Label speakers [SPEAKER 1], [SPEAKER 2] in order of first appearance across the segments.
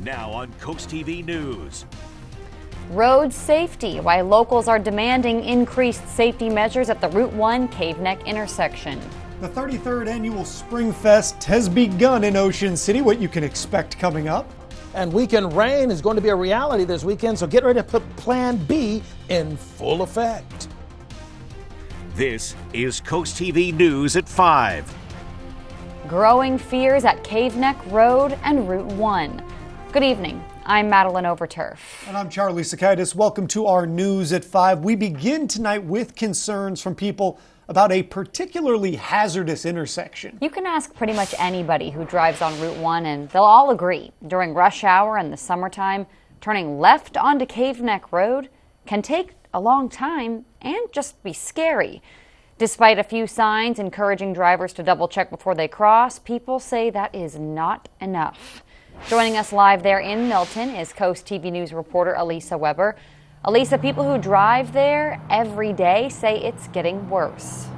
[SPEAKER 1] Now on CoastTV News.
[SPEAKER 2] Road safety, why locals are demanding increased safety measures at the Route 1 Cave Neck intersection.
[SPEAKER 3] The 33rd annual Springfest has begun in Ocean City. What you can expect coming up.
[SPEAKER 4] And weekend rain is going to be a reality this weekend, so get ready to put Plan B in full effect.
[SPEAKER 1] This is CoastTV News at 5.
[SPEAKER 2] Growing fears at Cave Neck Road and Route 1. Good evening. I'm Madeline Overturf.
[SPEAKER 3] And I'm Charlie Sakaitis. Welcome to our News at 5. We begin tonight with concerns from people about a particularly hazardous intersection.
[SPEAKER 2] You can ask pretty much anybody who drives on Route 1 and they'll all agree. During rush hour and the summertime, turning left onto Cave Neck Road can take a long time and just be scary. Despite a few signs encouraging drivers to double check before they cross, people say that is not enough. Joining us live there in Milton is CoastTV News reporter Elisa Weber. Elisa, people who drive there every day say it's getting worse.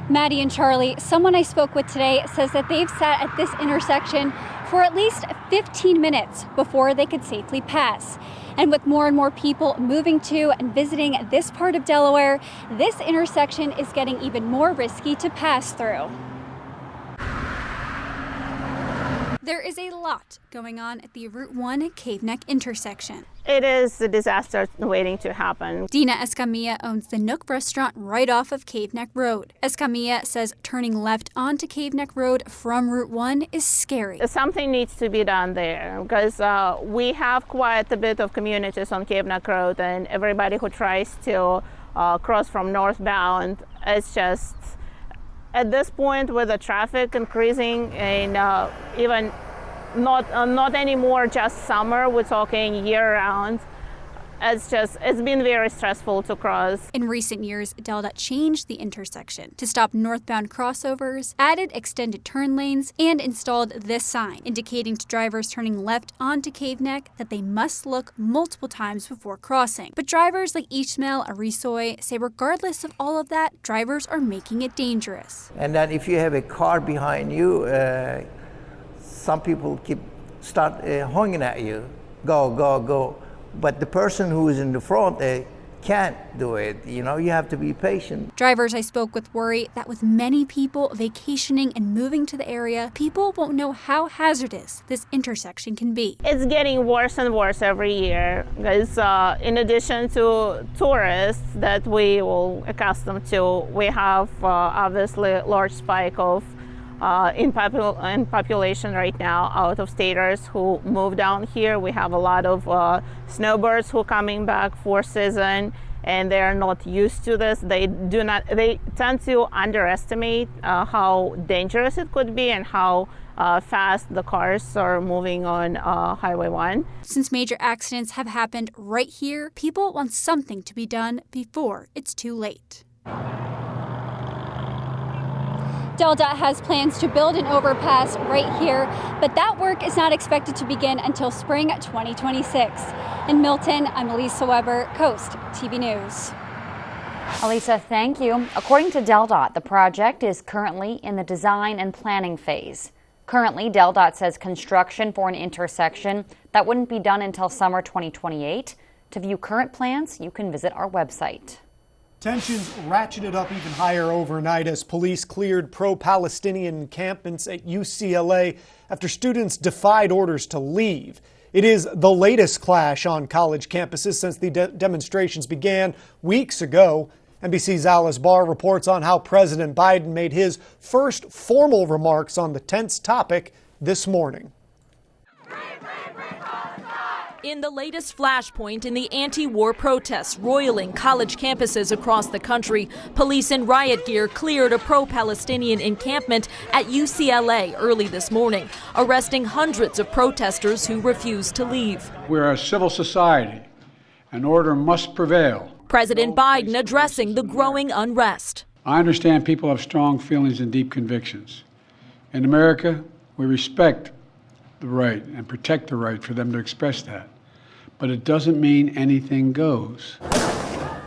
[SPEAKER 5] Maddie and Charlie, someone I spoke with today says that they've sat at this intersection for at least 15 minutes before they could safely pass. And with more and more people moving to and visiting this part of Delaware, this intersection is getting even more risky to pass through. There is a lot going on at the Route 1 Cave Neck intersection.
[SPEAKER 6] It is a disaster waiting to happen.
[SPEAKER 5] Dina Escamilla owns the Nook restaurant right off of Cave Neck Road. Escamilla says turning left onto Cave Neck Road from Route 1 is scary.
[SPEAKER 6] Something needs to be done there because we have quite a bit of communities on Cave Neck Road, and everybody who tries to cross from northbound, it's just at this point with the traffic increasing and even not anymore just summer, we're talking year round. It's been very stressful to cross.
[SPEAKER 5] In recent years, DelDOT changed the intersection to stop northbound crossovers, added extended turn lanes, and installed this sign indicating to drivers turning left onto Cave Neck that they must look multiple times before crossing. But drivers like Ishmael Arisoy say regardless of all of that, drivers are making it dangerous.
[SPEAKER 7] And then if you have a car behind you, some people start honking at you, go, go, go. But the person who is in the front, they can't do it. You know, you have to be patient.
[SPEAKER 5] Drivers I spoke with worry that with many people vacationing and moving to the area, people won't know how hazardous this intersection can be.
[SPEAKER 6] It's getting worse and worse every year because in addition to tourists that we will accustomed to, we have obviously a large spike of in population right now, out-of-staters who move down here. We have a lot of snowbirds who are coming back for season, and they are not used to this. They tend to underestimate how dangerous it could be and how fast the cars are moving on Highway 1.
[SPEAKER 5] Since major accidents have happened right here, people want something to be done before it's too late. DelDOT has plans to build an overpass right here, but that work is not expected to begin until spring 2026. In Milton, I'm Elisa Weber, Coast TV News.
[SPEAKER 2] Elisa, thank you. According to DelDOT, the project is currently in the design and planning phase. Currently, DelDOT says construction for an intersection that wouldn't be done until summer 2028. To view current plans, you can visit our website.
[SPEAKER 3] Tensions ratcheted up even higher overnight as police cleared pro-Palestinian encampments at UCLA after students defied orders to leave. It is the latest clash on college campuses since the demonstrations began weeks ago. NBC's Alice Barr reports on how President Biden made his first formal remarks on the tense topic this morning.
[SPEAKER 8] In the latest flashpoint in the anti-war protests roiling college campuses across the country, police in riot gear cleared a pro-Palestinian encampment at UCLA early this morning, arresting hundreds of protesters who refused to leave.
[SPEAKER 9] We're a civil society, and order must prevail.
[SPEAKER 8] President Biden addressing the growing unrest.
[SPEAKER 9] I understand people have strong feelings and deep convictions. In America, we respect the right and protect the right for them to express that. But it doesn't mean anything goes.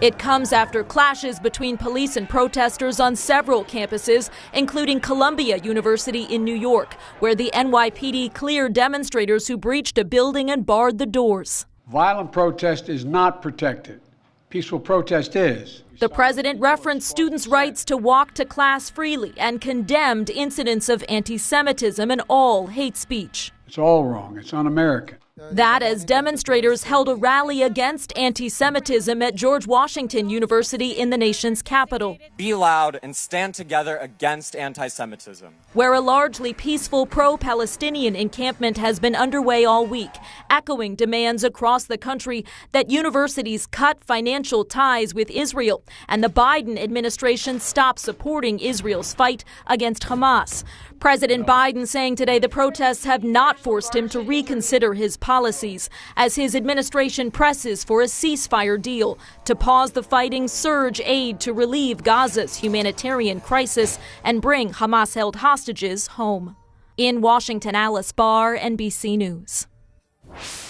[SPEAKER 8] It comes after clashes between police and protesters on several campuses, including Columbia University in New York, where the NYPD cleared demonstrators who breached a building and barred the doors.
[SPEAKER 9] Violent protest is not protected. Peaceful protest is.
[SPEAKER 8] The president referenced students' rights to walk to class freely and condemned incidents of anti-Semitism and all hate speech.
[SPEAKER 9] It's all wrong. It's un-American.
[SPEAKER 8] That as demonstrators held a rally against anti-Semitism at George Washington University in the nation's capital.
[SPEAKER 10] Be loud and stand together against anti-Semitism.
[SPEAKER 8] Where a largely peaceful pro-Palestinian encampment has been underway all week, echoing demands across the country that universities cut financial ties with Israel and the Biden administration stop supporting Israel's fight against Hamas. President Biden saying today the protests have not forced him to reconsider his policies as his administration presses for a ceasefire deal to pause the fighting, surge aid to relieve Gaza's humanitarian crisis, and bring Hamas-held hostages home. In Washington, Alice Barr, NBC News.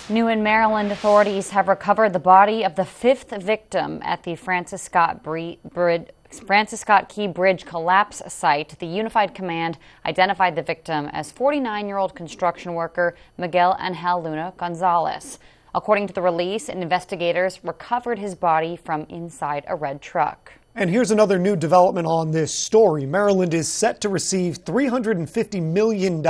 [SPEAKER 2] New in Maryland, authorities have recovered the body of the fifth victim at the Francis Scott Key Bridge collapse site. The Unified Command identified the victim as 49-year-old construction worker Miguel Angel Luna Gonzalez. According to the release, investigators recovered his body from inside a red truck.
[SPEAKER 3] And here's another new development on this story. Maryland is set to receive $350 million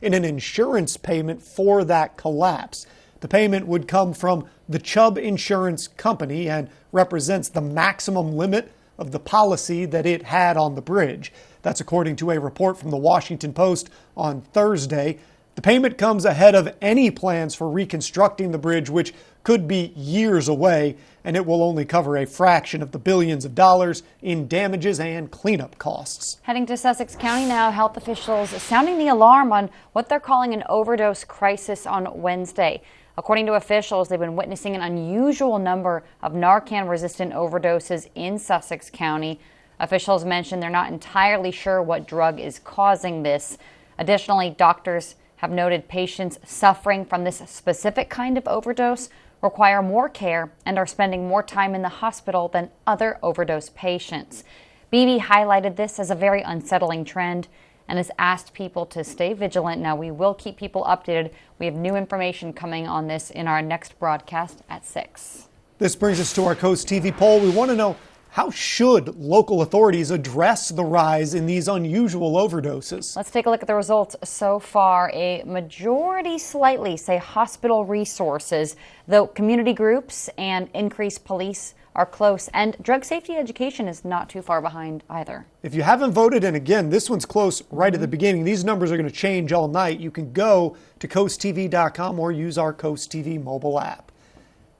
[SPEAKER 3] in an insurance payment for that collapse. The payment would come from the Chubb Insurance Company and represents the maximum limit of the policy that it had on the bridge. That's according to a report from the Washington Post on Thursday. The payment comes ahead of any plans for reconstructing the bridge, which could be years away, and it will only cover a fraction of the billions of dollars in damages and cleanup costs.
[SPEAKER 2] Heading to Sussex County now, health officials sounding the alarm on what they're calling an overdose crisis on Wednesday. According to officials, they've been witnessing an unusual number of Narcan-resistant overdoses in Sussex County. Officials mentioned they're not entirely sure what drug is causing this. Additionally, doctors have noted patients suffering from this specific kind of overdose require more care and are spending more time in the hospital than other overdose patients. BB highlighted this as a very unsettling trend and has asked people to stay vigilant. Now, we will keep people updated. We have new information coming on this in our next broadcast at 6.
[SPEAKER 3] This brings us to our Coast TV poll. We want to know, how should local authorities address the rise in these unusual overdoses?
[SPEAKER 2] Let's take a look at the results so far. A majority slightly say hospital resources, though community groups and increased police are close, and drug safety education is not too far behind either.
[SPEAKER 3] If you haven't voted, and again, this one's close right at the beginning, these numbers are going to change all night. You can go to coasttv.com or use our Coast TV mobile app.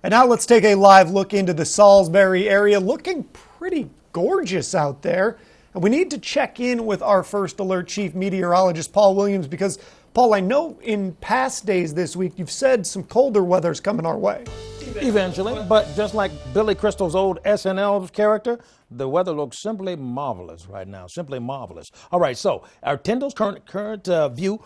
[SPEAKER 3] And now let's take a live look into the Salisbury area. Looking pretty gorgeous out there. And we need to check in with our First Alert Chief Meteorologist, Paul Williams, because, Paul, I know in past days this week you've said some colder weather's coming our way.
[SPEAKER 4] Eventually, but just like Billy Crystal's old SNL character, the weather looks simply marvelous right now, simply marvelous. All right, so our Tyndall's current view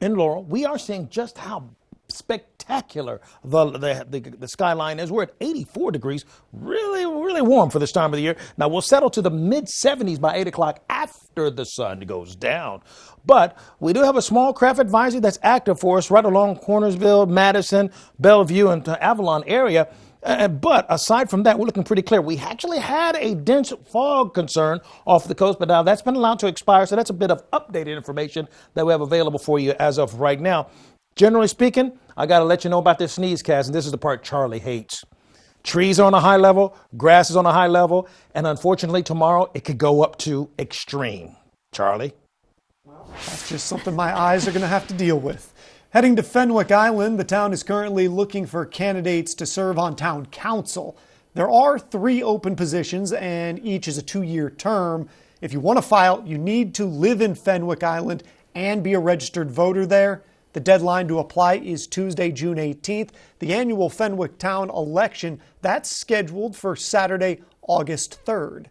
[SPEAKER 4] in Laurel, we are seeing just how spectacular the skyline is. We're at 84 degrees, really warm for this time of the year. Now we'll settle to the mid-70s by 8 o'clock after the sun goes down. But we do have a small craft advisory that's active for us right along Cornersville, Madison, Bellevue, and Avalon area. But aside from that, we're looking pretty clear. We actually had a dense fog concern off the coast, but now that's been allowed to expire. So that's a bit of updated information that we have available for you as of right now. Generally speaking, I got to let you know about this sneezecast, and this is the part Charlie hates. Trees are on a high level, grass is on a high level, and unfortunately tomorrow it could go up to extreme. Charlie?
[SPEAKER 3] That's just something my eyes are going to have to deal with. Heading to Fenwick Island, the town is currently looking for candidates to serve on town council. There are 3 open positions, and each is a 2-year term. If you want to file, you need to live in Fenwick Island and be a registered voter there. The deadline to apply is Tuesday, June 18th. The annual Fenwick Town election, that's scheduled for Saturday, August 3rd.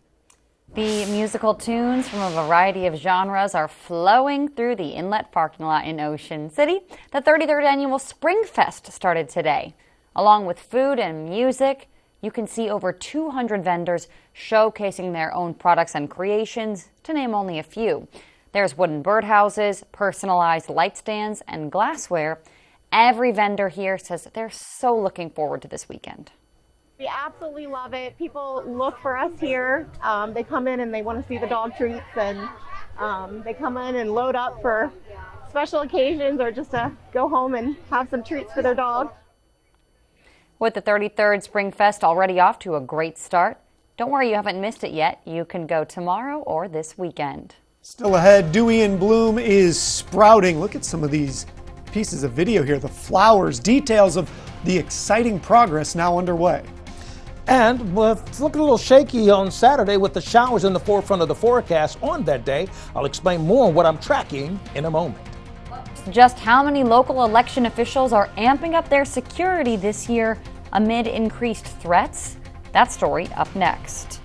[SPEAKER 2] The musical tunes from a variety of genres are flowing through the inlet parking lot in Ocean City. The 33rd annual Springfest started today. Along with food and music, You can see over 200 vendors showcasing their own products and creations, to name only a few. There's wooden birdhouses, personalized light stands, and glassware. Every vendor here says they're so looking forward to this weekend.
[SPEAKER 11] We absolutely love it. People look for us here. They come in and they want to see the dog treats, and they come in and load up for special occasions or just to go home and have some treats for their dog.
[SPEAKER 2] With the 33rd Springfest already off to a great start, don't worry, you haven't missed it yet. You can go tomorrow or this weekend.
[SPEAKER 3] Still ahead, Dewey in Bloom is sprouting. Look at some of these pieces of video here. The flowers, details of the exciting progress now underway.
[SPEAKER 4] And it's looking a little shaky on Saturday with the showers in the forefront of the forecast on that day. I'll explain more on what I'm tracking in a moment.
[SPEAKER 2] Just how many local election officials are amping up their security this year amid increased threats? That story up next.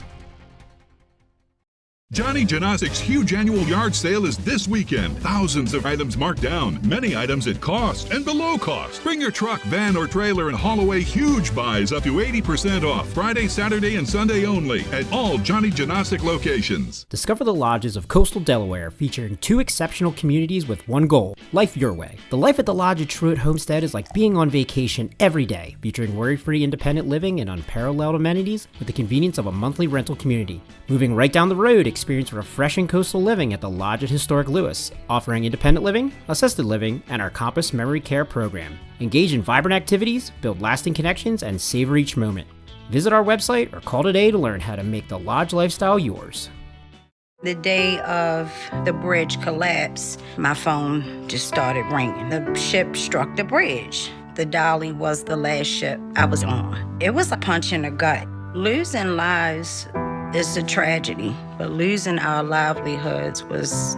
[SPEAKER 12] Johnny Janasic's huge annual yard sale is this weekend. Thousands of items marked down, many items at cost and below cost. Bring your truck, van, or trailer and haul away huge buys up to 80% off. Friday, Saturday, and Sunday only at all Johnny Janasic locations.
[SPEAKER 13] Discover the lodges of coastal Delaware, featuring 2 exceptional communities with one goal: life your way. The life at the Lodge at Truett Homestead is like being on vacation every day, featuring worry-free independent living and unparalleled amenities with the convenience of a monthly rental community. Moving right down the road, experience refreshing coastal living at the Lodge at Historic Lewis, offering independent living, assisted living, and our Compass Memory Care program. Engage in vibrant activities, build lasting connections, and savor each moment. Visit our website or call today to learn how to make the Lodge lifestyle yours.
[SPEAKER 14] The day of the bridge collapse, my phone just started ringing. The ship struck the bridge. The Dolly was the last ship I was on. It was a punch in the gut. Losing lives is a tragedy, but losing our livelihoods was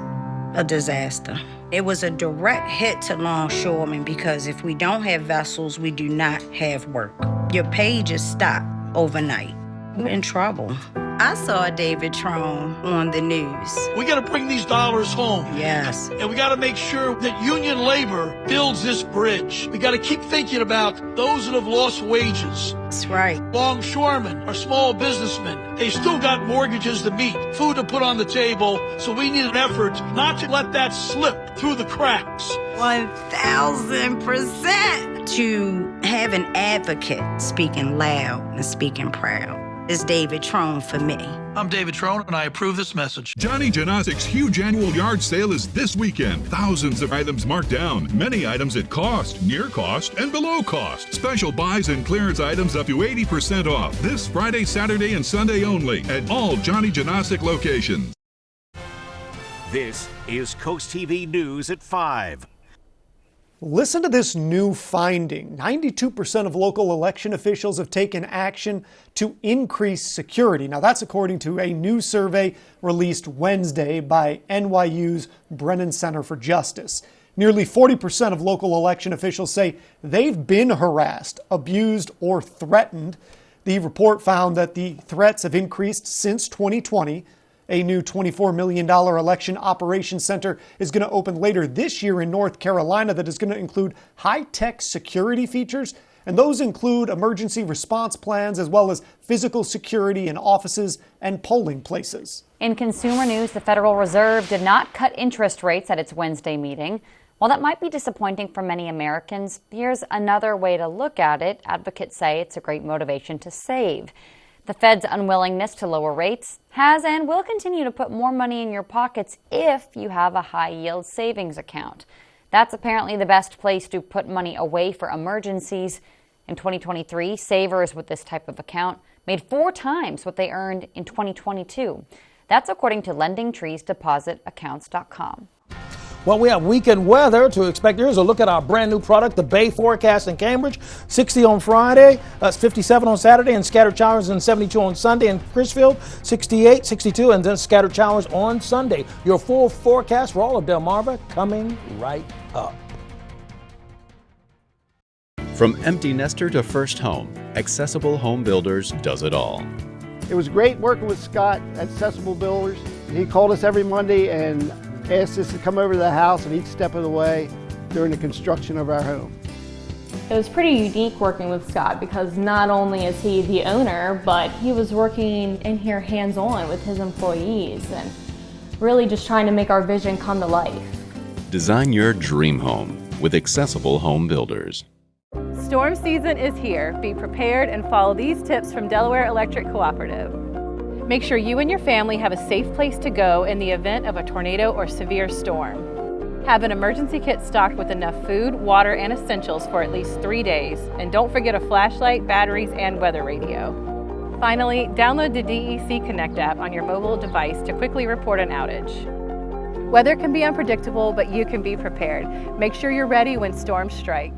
[SPEAKER 14] a disaster. It was a direct hit to longshoremen because if we don't have vessels, we do not have work. Your pay just stopped overnight. We're in trouble. I saw David Trone on the news.
[SPEAKER 15] We got to bring these dollars home.
[SPEAKER 14] Yes.
[SPEAKER 15] And we got to make sure that union labor builds this bridge. We got to keep thinking about those that have lost wages.
[SPEAKER 14] That's right.
[SPEAKER 15] Longshoremen are small businessmen. They still got mortgages to meet, food to put on the table. So we need an effort not to let that slip through the cracks.
[SPEAKER 14] 1000%. To have an advocate speaking loud and speaking proud is David Trone for me.
[SPEAKER 15] I'm David Trone, and I approve this message.
[SPEAKER 12] Johnny Janasic's huge annual yard sale is this weekend. Thousands of items marked down, many items at cost, near cost, and below cost. Special buys and clearance items up to 80% off. This Friday, Saturday, and Sunday only at all Johnny Janasic locations.
[SPEAKER 1] This is Coast TV News at 5.
[SPEAKER 3] Listen to this new finding. 92% of local election officials have taken action to increase security. Now, that's according to a new survey released Wednesday by NYU's Brennan Center for Justice. Nearly 40% of local election officials say they've been harassed, abused, or threatened. The report found that the threats have increased since 2020. A new $24 million election operations center is going to open later this year in North Carolina that is going to include high-tech security features, and those include emergency response plans as well as physical security in offices and polling places.
[SPEAKER 2] In consumer news, the Federal Reserve did not cut interest rates at its Wednesday meeting. While that might be disappointing for many Americans, here's another way to look at it. Advocates say it's a great motivation to save. The Fed's unwillingness to lower rates has and will continue to put more money in your pockets if you have a high-yield savings account. That's apparently the best place to put money away for emergencies. In 2023, savers with this type of account made 4 times what they earned in 2022. That's according to LendingTree'sDepositAccounts.com.
[SPEAKER 4] Well, we have weekend weather to expect. Here's a look at our brand new product, the Bay forecast in Cambridge. 60 on Friday, 57 on Saturday, and scattered showers, and 72 on Sunday. In Crisfield, 68, 62, and then scattered showers on Sunday. Your full forecast for all of Delmarva coming right up.
[SPEAKER 16] From empty nester to first home, Accessible Home Builders does it all.
[SPEAKER 17] It was great working with Scott at Accessible Builders. He called us every Monday and asked us to come over to the house at each step of the way during the construction of our home.
[SPEAKER 18] It was pretty unique working with Scott because not only is he the owner, but he was working in here hands-on with his employees and really just trying to make our vision come to life.
[SPEAKER 16] Design your dream home with accessible home builders.
[SPEAKER 19] Storm season is here. Be prepared and follow these tips from Delaware Electric Cooperative. Make sure you and your family have a safe place to go in the event of a tornado or severe storm. Have an emergency kit stocked with enough food, water, and essentials for at least 3 days. And don't forget a flashlight, batteries, and weather radio. Finally, download the DEC Connect app on your mobile device to quickly report an outage. Weather can be unpredictable, but you can be prepared. Make sure you're ready when storms strike.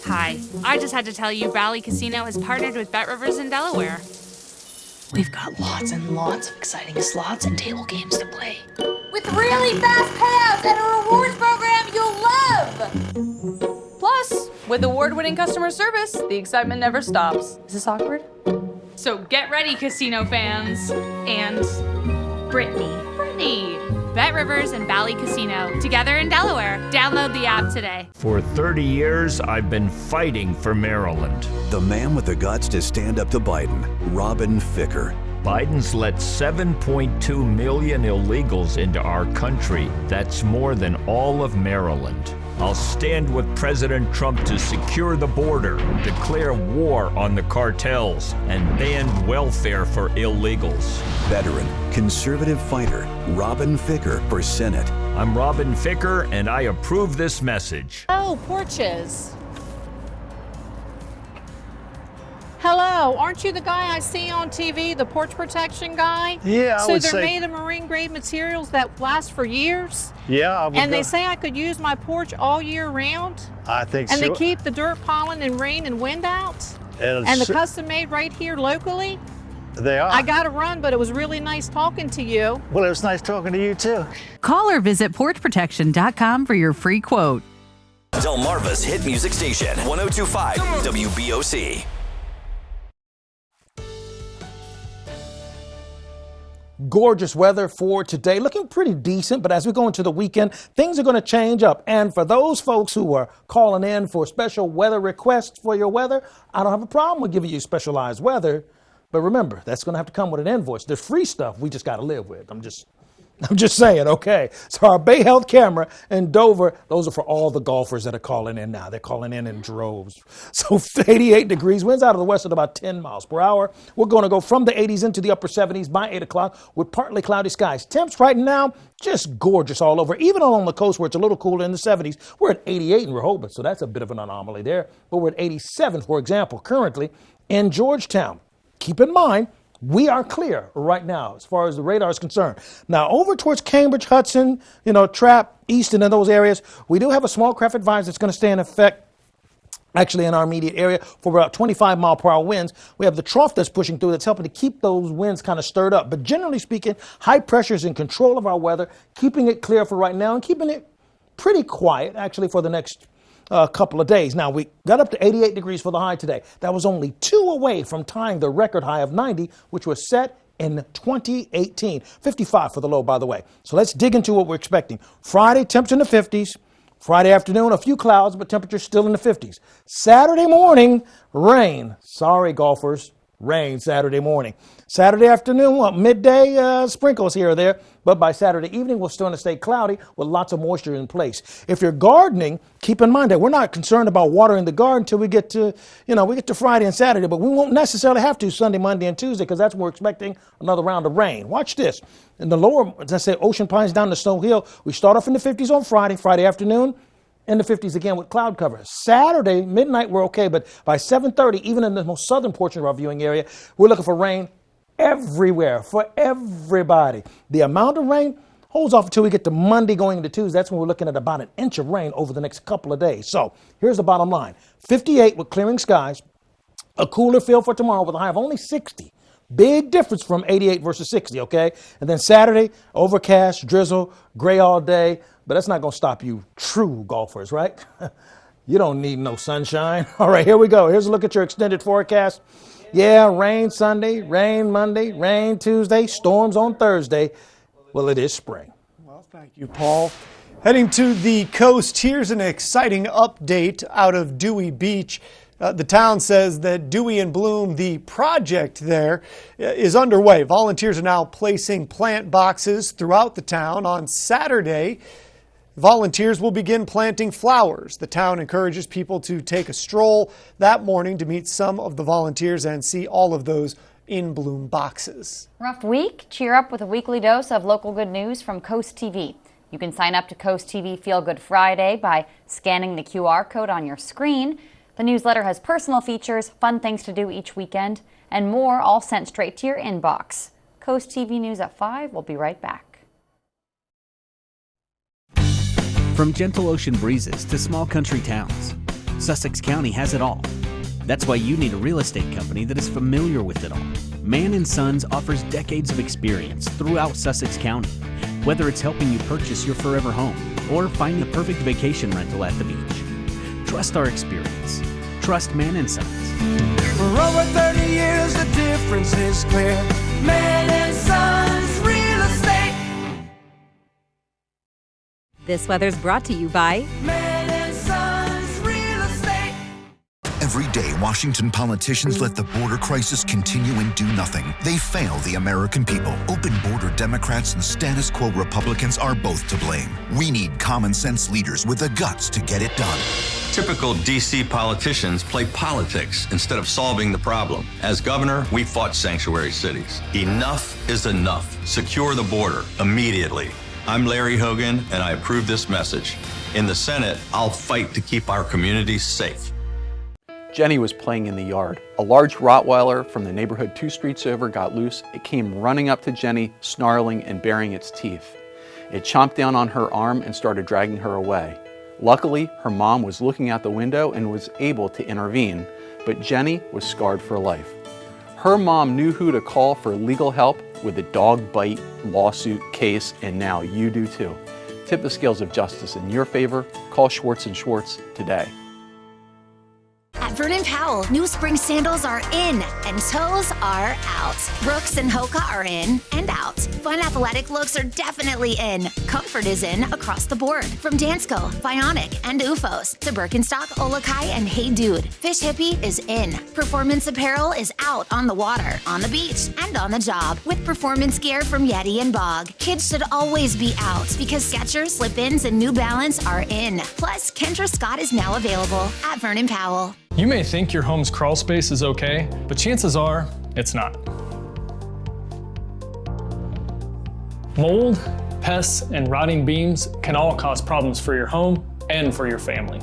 [SPEAKER 20] Hi, I just had to tell you Valley Casino has partnered with Bet Rivers in Delaware.
[SPEAKER 21] We've got lots and lots of exciting slots and table games to play.
[SPEAKER 22] With really fast payouts and a rewards program you'll love!
[SPEAKER 20] Plus, with award-winning customer service, the excitement never stops. Is this awkward? So get ready, casino fans. And Brittany. Bet Rivers and Valley Casino, together in Delaware. Download the app today.
[SPEAKER 23] For 30 years, I've been fighting for Maryland.
[SPEAKER 24] The man with the guts to stand up to Biden, Robin Ficker.
[SPEAKER 23] Biden's let 7.2 million illegals into our country. That's more than all of Maryland. I'll stand with President Trump to secure the border, declare war on the cartels, and ban welfare for illegals.
[SPEAKER 24] Veteran, conservative fighter, Robin Ficker for Senate.
[SPEAKER 23] I'm Robin Ficker, and I approve this message.
[SPEAKER 25] Oh, porches. Hello, aren't you the guy I see on TV, the porch protection guy?
[SPEAKER 17] Yeah, I would say.
[SPEAKER 25] So they're made of marine grade materials that last for years?
[SPEAKER 17] Yeah, I would.
[SPEAKER 25] And they say I could use my porch all year round?
[SPEAKER 17] I think so.
[SPEAKER 25] And they keep the dirt, pollen, and rain and wind out? And the custom made right here locally?
[SPEAKER 17] They are.
[SPEAKER 25] I got to run, but it was really nice talking to you.
[SPEAKER 17] Well, it was nice talking to you too.
[SPEAKER 26] Call or visit porchprotection.com for your free quote.
[SPEAKER 27] Delmarva's hit music station, 102.5 WBOC.
[SPEAKER 4] Gorgeous weather for today, looking pretty decent, but as we go into the weekend, things are going to change up. And for those folks who are calling in for special weather requests for your weather, I don't have a problem with giving you specialized weather. But remember, that's going to have to come with an invoice. There's free stuff we just got to live with. I'm just saying, okay. So our Bay Health camera in Dover, those are for all the golfers that are calling in now. They're calling in droves. So 88 degrees, winds out of the west at about 10 miles per hour. We're going to go from the 80s into the upper 70s by 8 o'clock with partly cloudy skies. Temps right now, just gorgeous all over. Even along the coast where it's a little cooler in the 70s, we're at 88 in Rehoboth, so that's a bit of an anomaly there. But we're at 87, for example, currently in Georgetown. Keep in mind, we are clear right now as far as the radar is concerned. Now, over towards Cambridge, Hudson, Trapp, Easton, and those areas, we do have a small craft advisory that's going to stay in effect actually in our immediate area for about 25 mile per hour winds. We have the trough that's pushing through that's helping to keep those winds kind of stirred up. But generally speaking, high pressure is in control of our weather, keeping it clear for right now and keeping it pretty quiet actually for the next couple of days. Now, we got up to 88 degrees for the high today. That was only 2 away from tying the record high of 90, which was set in 2018. 55 for the low, by the way. So let's dig into what we're expecting. Friday, temps in the 50s. Friday afternoon, a few clouds, but temperatures still in the 50s. Saturday morning, rain. Sorry, golfers. Rain Saturday morning. Saturday afternoon, midday, sprinkles here or there. But by Saturday evening, we're still going to stay cloudy with lots of moisture in place. If you're gardening, keep in mind that we're not concerned about watering the garden until we get to, we get to Friday and Saturday. But we won't necessarily have to Sunday, Monday, and Tuesday because that's when we're expecting another round of rain. Watch this. In the lower, as I say, Ocean Pines down to Snow Hill, we start off in the 50s on Friday afternoon. In the 50s again with cloud cover. Saturday, midnight, we're okay, but by 7:30, even in the most southern portion of our viewing area, we're looking for rain everywhere for everybody. The amount of rain holds off until we get to Monday going into Tuesday. That's when we're looking at about an inch of rain over the next couple of days. So here's the bottom line. 58 with clearing skies, a cooler feel for tomorrow with a high of only 60. Big difference from 88 versus 60, okay? And then Saturday, overcast, drizzle, gray all day. But that's not going to stop you true golfers, right? You don't need no sunshine. All right, here we go. Here's a look at your extended forecast. Yeah, rain Sunday, rain Monday, rain Tuesday, storms on Thursday. Well, it is spring.
[SPEAKER 3] Well, thank you, Paul. Heading to the coast, here's an exciting update out of Dewey Beach. The town says that Dewey and Bloom, the project there, is underway. Volunteers are now placing plant boxes throughout the town. On Saturday, volunteers will begin planting flowers. The town encourages people to take a stroll that morning to meet some of the volunteers and see all of those in bloom boxes.
[SPEAKER 2] Rough week? Cheer up with a weekly dose of local good news from CoastTV. You can sign up to CoastTV Feel Good Friday by scanning the QR code on your screen. The newsletter has personal features, fun things to do each weekend, and more, all sent straight to your inbox. CoastTV News at 5. We'll be right back.
[SPEAKER 5] From gentle ocean breezes to small country towns, Sussex County has it all. That's why you need a real estate company that is familiar with it all. Mann & Sons offers decades of experience throughout Sussex County. Whether it's helping you purchase your forever home or find the perfect vacation rental at the beach. Trust our experience. Trust Mann & Sons.
[SPEAKER 6] For over 30 years, the difference is clear. Mann & Sons Real Estate.
[SPEAKER 7] This weather's brought to you by
[SPEAKER 6] Mann & Sons Real Estate.
[SPEAKER 8] Every day, Washington politicians let the border crisis continue and do nothing. They fail the American people. Open border Democrats and status quo Republicans are both to blame. We need common sense leaders with the guts to get it done.
[SPEAKER 9] Typical D.C. politicians play politics instead of solving the problem. As governor, we fought sanctuary cities. Enough is enough. Secure the border immediately. I'm Larry Hogan, and I approve this message. In the Senate, I'll fight to keep our communities safe.
[SPEAKER 16] Jenny was playing in the yard. A large Rottweiler from the neighborhood 2 streets over got loose. It came running up to Jenny, snarling and baring its teeth. It chomped down on her arm and started dragging her away. Luckily, her mom was looking out the window and was able to intervene, but Jenny was scarred for life. Her mom knew who to call for legal help with the dog bite lawsuit case, and now you do too. Tip the scales of justice in your favor. Call Schwartz & Schwartz today.
[SPEAKER 10] At Vernon Powell, new spring sandals are in and toes are out. Brooks and Hoka are in and out. Fun athletic looks are definitely in. Comfort is in across the board. From Dansko, Bionic, and UFOs to Birkenstock, Olakai, and Hey Dude. Fish Hippie is in. Performance apparel is out on the water, on the beach, and on the job with performance gear from Yeti and Bog. Kids should always be out because Skechers, Slip-ins, and New Balance are in. Plus, Kendra Scott is now available at Vernon Powell.
[SPEAKER 11] You may think your home's crawl space is okay, but chances are it's not. Mold, pests, and rotting beams can all cause problems for your home and for your family.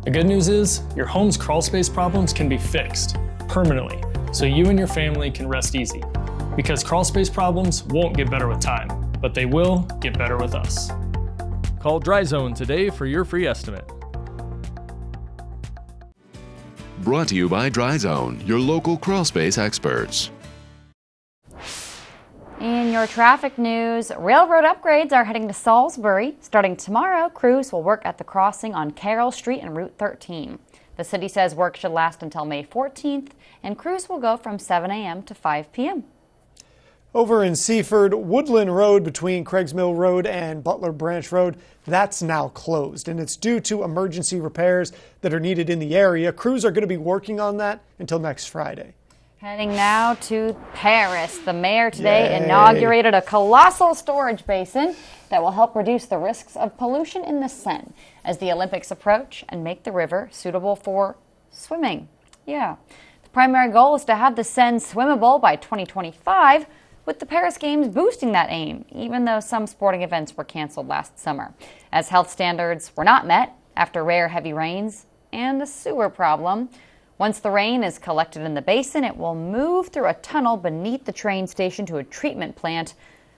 [SPEAKER 11] The good news is your home's crawl space problems can be fixed permanently, so you and your family can rest easy. Because crawl space problems won't get better with time, but they will get better with us.
[SPEAKER 28] Call Dry Zone today for your free estimate.
[SPEAKER 29] Brought to you by Dry Zone, your local crawl space experts.
[SPEAKER 2] In your traffic news, railroad upgrades are heading to Salisbury. Starting tomorrow, crews will work at the crossing on Carroll Street and Route 13. The city says work should last until May 14th, and crews will go from 7 a.m. to 5 p.m.
[SPEAKER 3] Over in Seaford, Woodland Road between Craigs Mill Road and Butler Branch Road, that's now closed, and it's due to emergency repairs that are needed in the area. Crews are going to be working on that until next Friday.
[SPEAKER 2] Heading now to Paris. The mayor today inaugurated a colossal storage basin that will help reduce the risks of pollution in the Seine as the Olympics approach and make the river suitable for swimming. The primary goal is to have the Seine swimmable by 2025, with the Paris Games boosting that aim, even though some sporting events were canceled last summer, as health standards were not met after rare heavy rains and a sewer problem. Once the rain is collected in the basin, it will move through a tunnel beneath the train station to a treatment plant.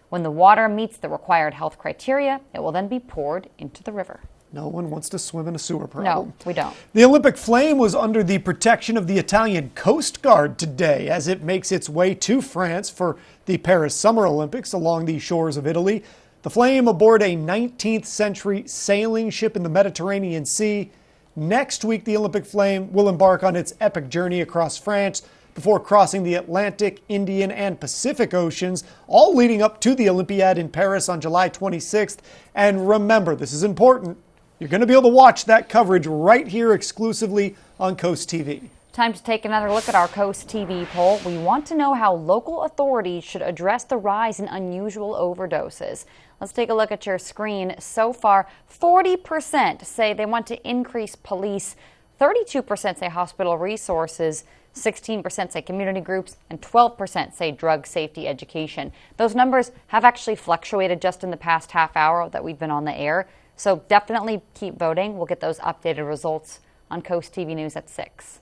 [SPEAKER 2] When the water meets the required health criteria, it will then be poured into the river.
[SPEAKER 3] No one wants to swim in a sewer problem.
[SPEAKER 2] No, we don't.
[SPEAKER 3] The Olympic flame was under the protection of the Italian Coast Guard today as it makes its way to France for the Paris Summer Olympics along the shores of Italy. The flame aboard a 19th century sailing ship in the Mediterranean Sea. Next week, the Olympic flame will embark on its epic journey across France before crossing the Atlantic, Indian, and Pacific Oceans, all leading up to the Olympiad in Paris on July 26th. And remember, this is important, you're going to be able to watch that coverage right here exclusively on Coast TV.
[SPEAKER 2] Time to take another look at our Coast TV poll. We want to know how local authorities should address the rise in unusual overdoses. Let's take a look at your screen. So far, 40% say they want to increase police, 32% say hospital resources, 16% say community groups, and 12% say drug safety education. Those numbers have actually fluctuated just in the past half hour that we've been on the air. So definitely keep voting. We'll get those updated results on Coast TV News at 6.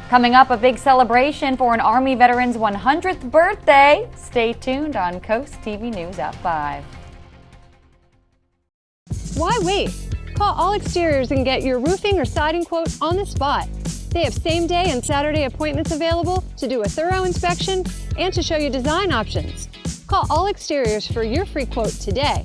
[SPEAKER 2] Coming up, a big celebration for an Army veteran's 100th birthday. Stay tuned on Coast TV News at 5.
[SPEAKER 1] Why wait? Call All Exteriors and get your roofing or siding quote on the spot. They have same-day and Saturday appointments available to do a thorough inspection and to show you design options. Call All Exteriors for your free quote today.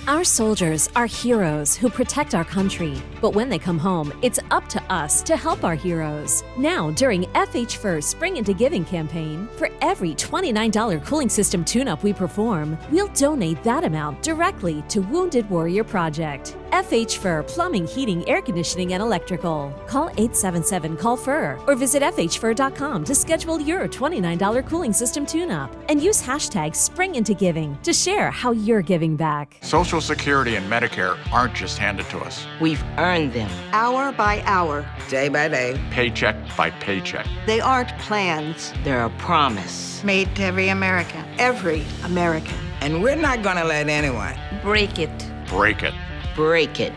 [SPEAKER 7] Our soldiers are heroes who protect our country. But when they come home, it's up to us to help our heroes. Now, during FH First Spring Into Giving campaign, for every $29 cooling system tune-up we perform, we'll donate that amount directly to Wounded Warrior Project. FH Fur Plumbing, Heating, Air Conditioning, and Electrical. Call 877-CALL-FUR or visit FHFur.com to schedule your $29 cooling system tune-up. And use hashtag SpringIntoGiving to share how you're giving back.
[SPEAKER 12] Social Security and Medicare aren't just handed to us.
[SPEAKER 13] We've earned them. Hour by hour. Day by day.
[SPEAKER 12] Paycheck by paycheck.
[SPEAKER 13] They aren't plans. They're a promise. Made to every American. Every American. And we're not gonna let anyone break it.
[SPEAKER 12] Break it.
[SPEAKER 13] Break it.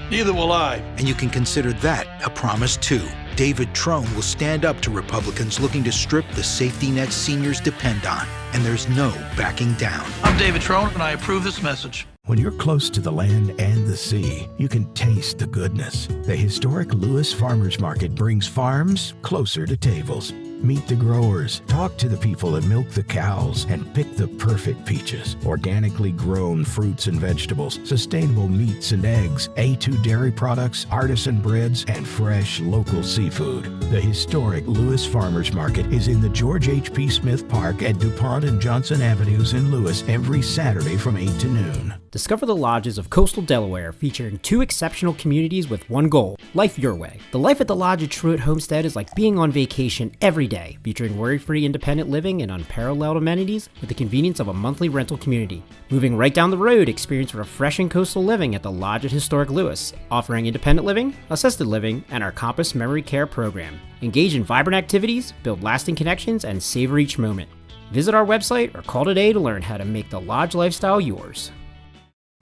[SPEAKER 14] Neither will I. And you can consider that a promise too. David Trone will stand up to Republicans looking to strip the safety net seniors depend on. And there's no backing down.
[SPEAKER 15] I'm David Trone, and I approve this message.
[SPEAKER 18] When you're close to the land and the sea, you can taste the goodness. The historic Lewis Farmers Market brings farms closer to tables. Meet the growers, talk to the people that milk the cows, and pick the perfect peaches. Organically grown fruits and vegetables, sustainable meats and eggs, A2 dairy products, artisan breads, and fresh local seafood. The historic Lewis Farmers Market is in the George H.P. Smith Park at DuPont and Johnson Avenues in Lewis every Saturday from 8 to noon.
[SPEAKER 19] Discover the lodges of coastal Delaware, featuring 2 exceptional communities with one goal: life your way. The life at the lodge at Truett Homestead is like being on vacation every day, featuring worry-free independent living and unparalleled amenities with the convenience of a monthly rental community. Moving right down the road, experience refreshing coastal living at the Lodge at Historic Lewis, offering independent living, assisted living, and our Compass Memory Care program. Engage in vibrant activities, build lasting connections, and savor each moment. Visit our website or call today to learn how to make the lodge lifestyle yours.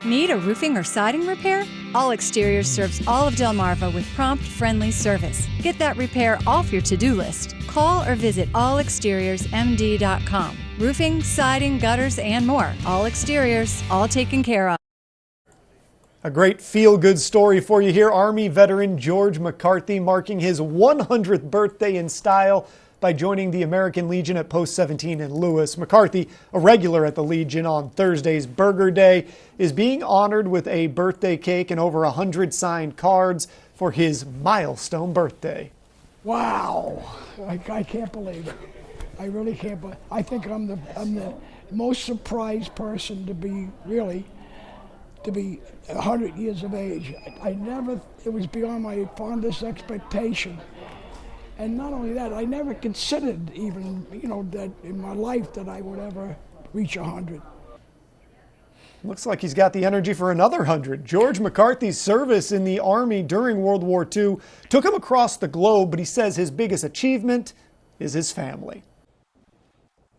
[SPEAKER 1] Need a roofing or siding repair? All Exteriors serves all of Delmarva with prompt, friendly service. Get that repair off your to-do list. Call or visit allexteriorsmd.com. Roofing, siding, gutters, and more. All Exteriors, all taken care of.
[SPEAKER 3] A great feel-good story for you here. Army veteran George McCarthy marking his 100th birthday in style by joining the American Legion at Post 17 in Lewis. McCarthy, a regular at the Legion on Thursday's Burger Day, is being honored with a birthday cake and over 100 signed cards for his milestone birthday.
[SPEAKER 21] Wow, I can't believe it. I really can't believe it. I think I'm the most surprised person to be 100 years of age. It was beyond my fondest expectation. And not only that, I never considered even, that in my life that I would ever reach 100.
[SPEAKER 3] Looks like he's got the energy for another 100. George McCarthy's service in the Army during World War II took him across the globe, but he says his biggest achievement is his family.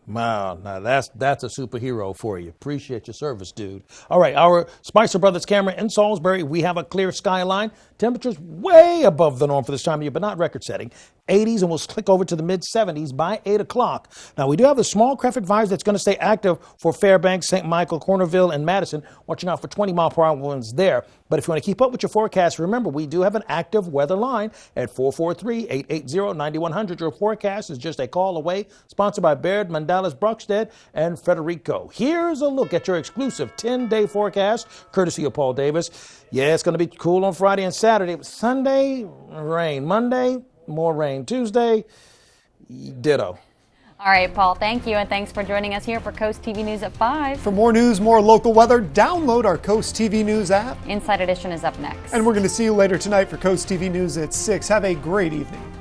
[SPEAKER 4] Wow, now that's a superhero for you. Appreciate your service, dude. All right, our Spicer Brothers camera in Salisbury, we have a clear skyline. Temperatures way above the norm for this time of year, but not record-setting. 80s, and we'll click over to the mid-70s by 8 o'clock. Now, we do have the small traffic advisory that's going to stay active for Fairbanks, St. Michael, Cornerville, and Madison. Watching out for 20-mile-per-hour winds there. But if you want to keep up with your forecast, remember, we do have an active weather line at 443-880-9100. Your forecast is just a call away. Sponsored by Baird, Mandela's, Brockstead, and Federico. Here's a look at your exclusive 10-day forecast, courtesy of Paul Davis. Yeah, it's going to be cool on Friday and Saturday. Sunday, rain. Monday, more rain Tuesday. Ditto.
[SPEAKER 2] All right, Paul, thank you, and thanks for joining us here for Coast TV News at 5.
[SPEAKER 3] For more news, more local weather, download our Coast TV News app.
[SPEAKER 2] Inside Edition is up next.
[SPEAKER 3] And we're going to see you later tonight for Coast TV News at 6. Have a great evening.